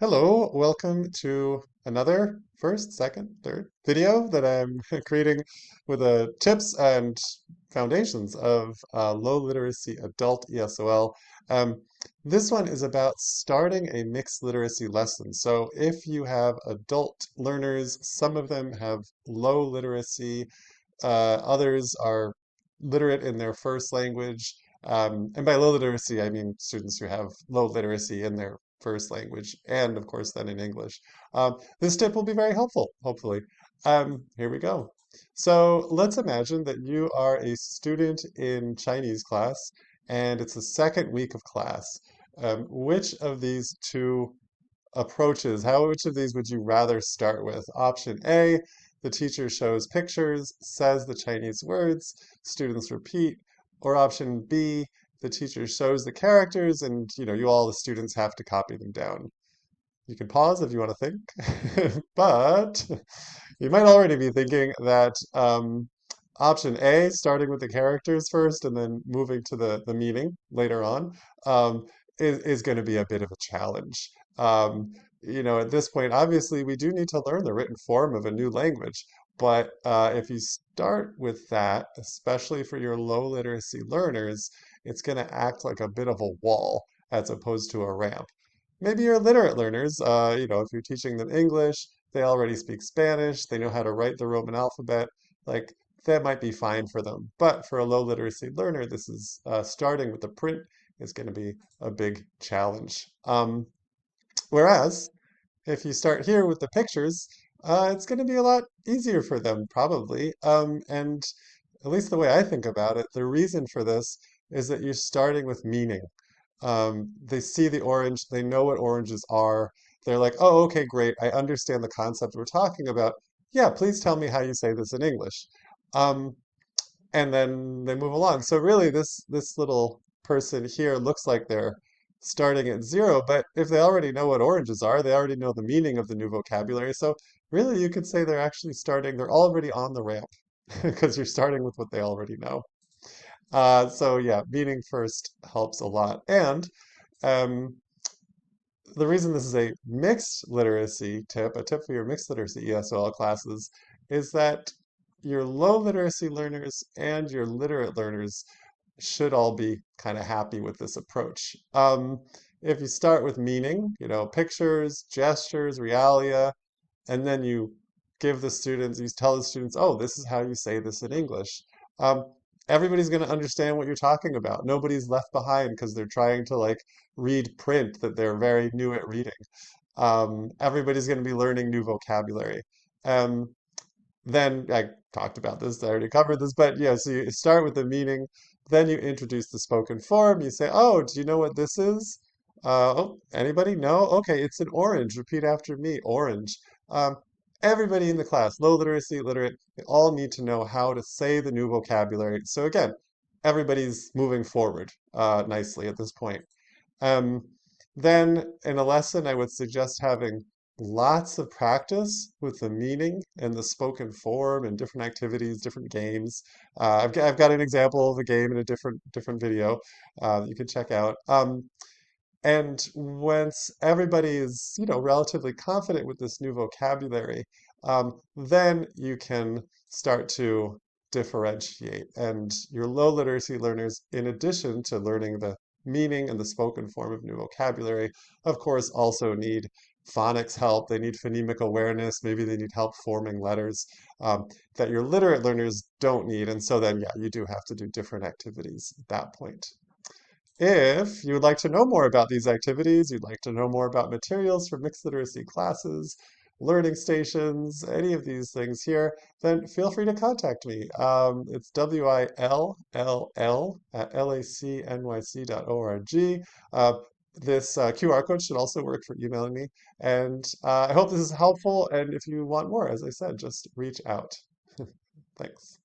Hello, welcome to another first, second, third video that I'm creating with the tips and foundations of low literacy adult ESOL. Um, this one is about starting a mixed literacy lesson. So if you have adult learners, some of them have low literacy, others are literate in their first language. And by low literacy, I mean students who have low literacy in their first language and, of course, then in English. This tip will be very helpful, hopefully. Here we go. So let's imagine that you are a student in Chinese class and it's the second week of class. Which of these two approaches, which of these would you rather start with? Option A, the teacher shows pictures, says the Chinese words, students repeat, or option B, the teacher shows the characters and you all the students have to copy them down. You can pause if you want to think, but you might already be thinking that option A, starting with the characters first and then moving to the meaning later on, um, is going to be a bit of a challenge. At this point, obviously, we do need to learn the written form of a new language. But if you start with that, especially for your low literacy learners, it's going to act like a bit of a wall as opposed to a ramp. Maybe your literate learners, if you're teaching them English, they already speak Spanish, they know how to write the Roman alphabet, like that might be fine for them. But for a low literacy learner, this is starting with the print is going to be a big challenge. Whereas if you start here with the pictures, it's going to be a lot easier for them, probably. And at least the way I think about it, the reason for this is that you're starting with meaning. They see the orange, they know what oranges are. They're like, oh, okay, great. I understand the concept we're talking about. Yeah, please tell me how you say this in English. Um, and then they move along. So really, this little person here looks like they're starting at zero, but if they already know what oranges are, they already know the meaning of the new vocabulary. So really, you could say they're actually starting, they're already on the ramp because you're starting with what they already know. So yeah, meaning first helps a lot. And um, the reason this is a mixed literacy tip, a tip for your mixed literacy ESOL classes, is that your low literacy learners and your literate learners should all be kind of happy with this approach. If you start with meaning, pictures, gestures, realia, and then you you tell the students, oh, this is how you say this in English. Um, Everybody's going to understand what you're talking about. Nobody's left behind because they're trying to like read print that they're very new at reading. Everybody's going to be learning new vocabulary. Um, then I talked about this, I already covered this, but yeah, so you start with the meaning, then you introduce the spoken form. You say, oh, do you know what this is? Oh, anybody? No? Okay, it's an orange. Repeat after me, orange. Um, Everybody in the class, low literacy, literate, they all need to know how to say the new vocabulary. So again, everybody's moving forward nicely at this point. Um, then in a lesson, I would suggest having lots of practice with the meaning and the spoken form and different activities, different games. I've got an example of a game in a different video you can check out. And once everybody is, relatively confident with this new vocabulary, then you can start to differentiate. And your low literacy learners, in addition to learning the meaning and the spoken form of new vocabulary, of course, also need phonics help. They need phonemic awareness. Maybe they need help forming letters that your literate learners don't need. And so then, yeah, you do have to do different activities at that point. If you would like to know more about these activities, you'd like to know more about materials for mixed literacy classes, learning stations, any of these things here, then feel free to contact me. It's WILLL@lacnyc.org. This QR code should also work for emailing me. And I hope this is helpful. And if you want more, as I said, just reach out. Thanks.